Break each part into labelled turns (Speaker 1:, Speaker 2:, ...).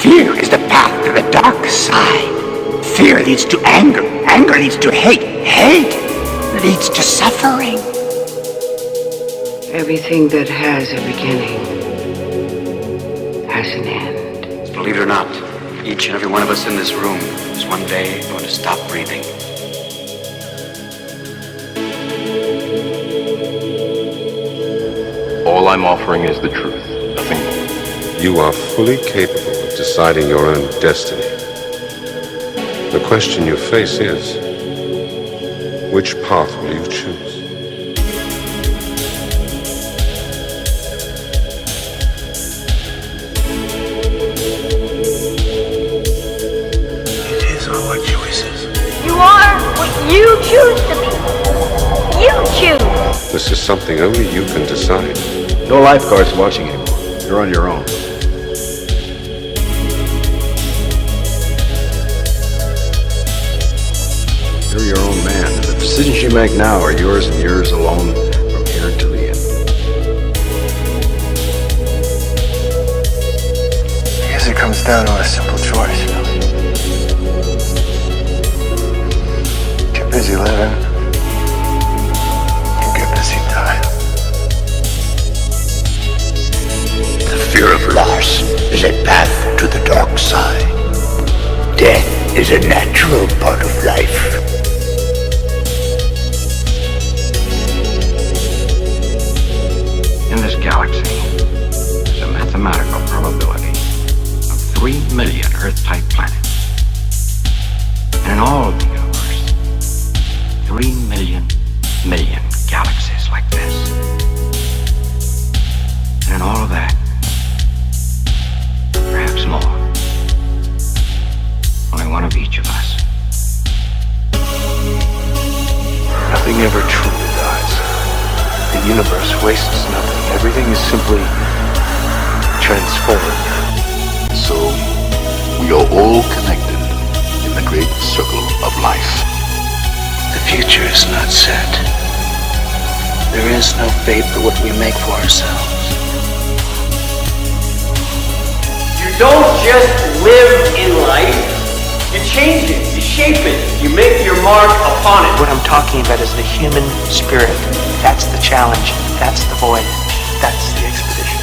Speaker 1: Fear is the path to the dark side. Fear leads to anger. Anger leads to hate. Hate leads to suffering.
Speaker 2: Everything that has a beginning has an end.
Speaker 3: Believe it or not, each and every one of us in this room is one day going to stop breathing.
Speaker 4: All I'm offering is the truth, nothing more.
Speaker 5: You are fully capable of deciding your own destiny. The question you face is, which path will you choose?
Speaker 1: It is our choices.
Speaker 6: You are what you choose to be. You choose.
Speaker 5: This is something only you can decide.
Speaker 4: No lifeguards watching anymore. You're on your own. You're your own man, and the decisions you make now are yours and yours alone from here until the end.
Speaker 7: I guess it comes down to a simple choice, Billy. Get busy living. You get busy dying.
Speaker 1: The fear of loss is a path to the dark side. Death is a natural part of life.
Speaker 3: In this galaxy, there's a mathematical probability of 3 million Earth-type planets. And in all of the universe, 3 million galaxies like this. And in all of that, perhaps more. Only one of each of us.
Speaker 7: Nothing ever truly dies. The universe wastes nothing. Everything is simply transformed.
Speaker 8: So, we are all connected in the great circle of life.
Speaker 1: The future is not set. There is no fate but what we make for ourselves.
Speaker 9: You don't just live in life, you change it, you shape it, you make your mark upon it.
Speaker 10: What I'm talking about is the human spirit. That's the challenge, that's the voyage, that's the expedition.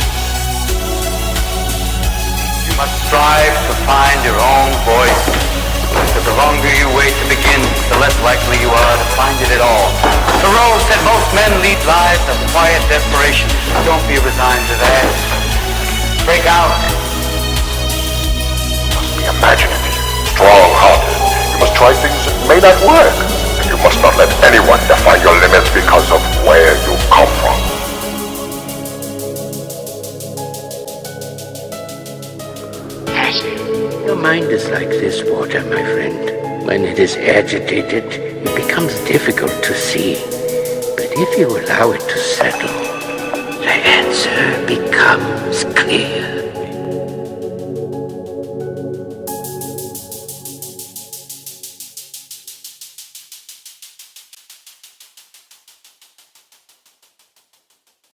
Speaker 3: You must strive to find your own voice. Because the longer you wait to begin, the less likely you are to find it at all. Thoreau said most men lead lives of quiet desperation. Don't be resigned to that. Break out.
Speaker 8: You must be imaginative, strong-hearted. You must try things that may not work. And you must not let anyone define your limits because of where you come from.
Speaker 1: Your mind is like this water, my friend. When it is agitated, it becomes difficult to see. But if you allow it to settle, the answer becomes clear.